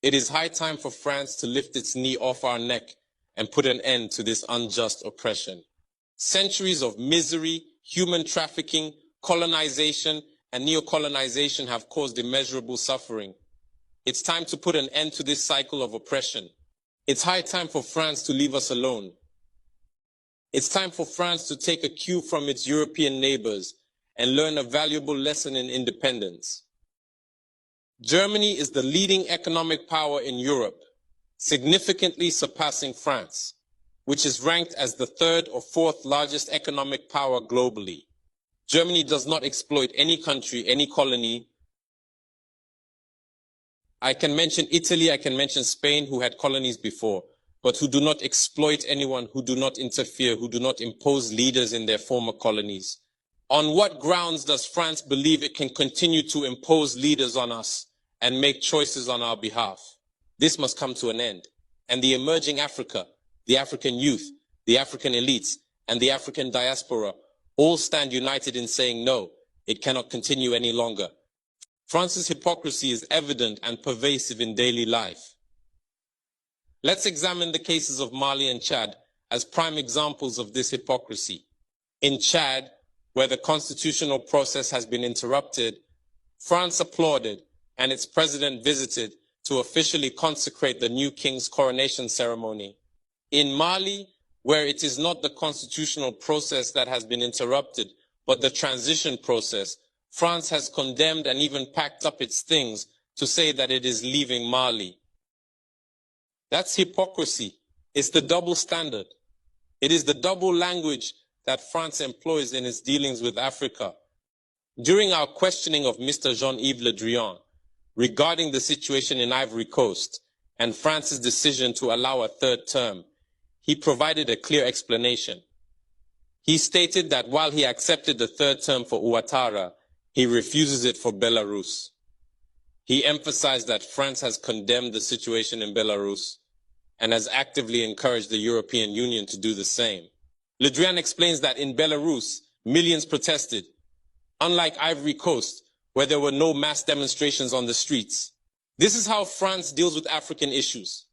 It is high time for France to lift its knee off our neck and put an end to this unjust oppression. Centuries of misery, human trafficking, colonization, and neocolonization have caused immeasurable suffering. It's time to put an end to this cycle of oppression. It's high time for France to leave us alone. It's time for France to take a cue from its European neighbors and learn a valuable lesson in independence. Germany is the leading economic power in Europe, significantly surpassing France, which is ranked as the third or fourth largest economic power globally. Germany does not exploit any country, any colony. I can mention Italy, I can mention Spain, who had colonies before, but who do not exploit anyone, who do not interfere, who do not impose leaders in their former colonies. On what grounds does France believe it can continue to impose leaders on us and make choices on our behalf? This must come to an end. And the emerging Africa, the African youth, the African elites, and the African diaspora all stand united in saying no, it cannot continue any longer. France's hypocrisy is evident and pervasive in daily life. Let's examine the cases of Mali and Chad as prime examples of this hypocrisy. In Chad, where the constitutional process has been interrupted, France applauded and its president visited to officially consecrate the new king's coronation ceremony. In Mali, where it is not the constitutional process that has been interrupted, but the transition process, France has condemned and even packed up its things to say that it is leaving Mali. That's hypocrisy. It's the double standard. It is the double language that France employs in its dealings with Africa. During our questioning of Mr. Jean-Yves Le Drian regarding the situation in Ivory Coast and France's decision to allow a third term, he provided a clear explanation. He stated that while he accepted the third term for Ouattara, he refuses it for Belarus. He emphasized that France has condemned the situation in Belarus and has actively encouraged the European Union to do the same. Le Drian explains that in Belarus, millions protested, unlike Ivory Coast, where there were no mass demonstrations on the streets. This is how France deals with African issues.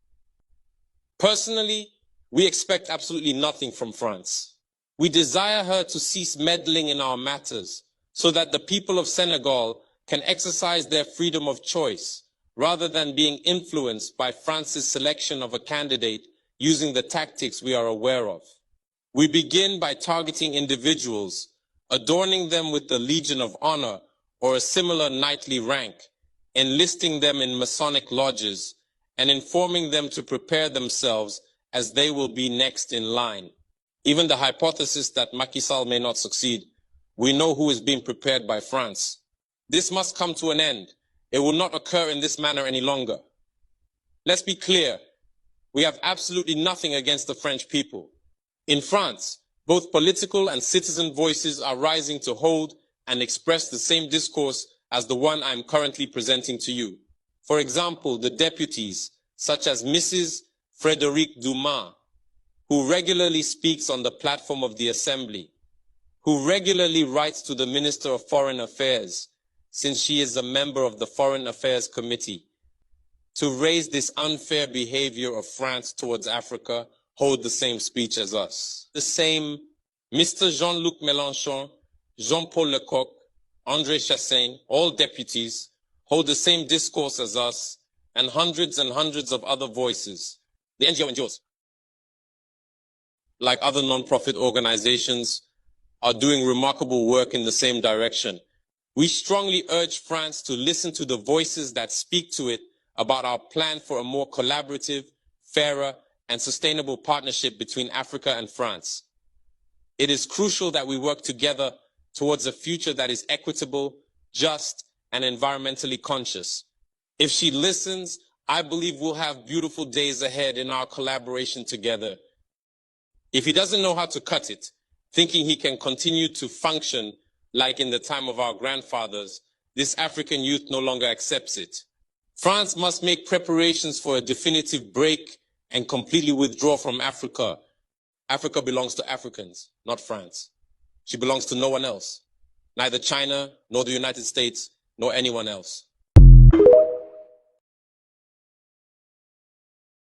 Personally, we expect absolutely nothing from France. We desire her to cease meddling in our matters so that the people of Senegal can exercise their freedom of choice rather than being influenced by France's selection of a candidate using the tactics we are aware of. We begin by targeting individuals, adorning them with the Legion of Honor or a similar knightly rank, enlisting them in Masonic lodges, and informing them to prepare themselves as they will be next in line. Even the hypothesis that Macky Sall may not succeed, we know who is being prepared by France. This must come to an end. It will not occur in this manner any longer. Let's be clear. We have absolutely nothing against the French people. In France, both political and citizen voices are rising to hold and express the same discourse as the one I am currently presenting to you. For example, the deputies, such as Mrs. Frédérique Dumas, who regularly speaks on the platform of the Assembly, who regularly writes to the Minister of Foreign Affairs, since she is a member of the Foreign Affairs Committee, to raise this unfair behavior of France towards Africa, hold the same speech as us. The same Mr. Jean-Luc Mélenchon, Jean-Paul Lecoq, André Chassaigne, all deputies, hold the same discourse as us, and hundreds of other voices. The NGOs, like other non-profit organizations, are doing remarkable work in the same direction. We strongly urge France to listen to the voices that speak to it about our plan for a more collaborative, fairer, and sustainable partnership between Africa and France. It is crucial that we work together towards a future that is equitable, just, and environmentally conscious. If she listens, I believe we'll have beautiful days ahead in our collaboration together. If he doesn't know how to cut it, thinking he can continue to function like in the time of our grandfathers, this African youth no longer accepts it. France must make preparations for a definitive break and completely withdraw from Africa. Africa belongs to Africans, not France. She belongs to no one else, neither China, nor the United States, nor anyone else.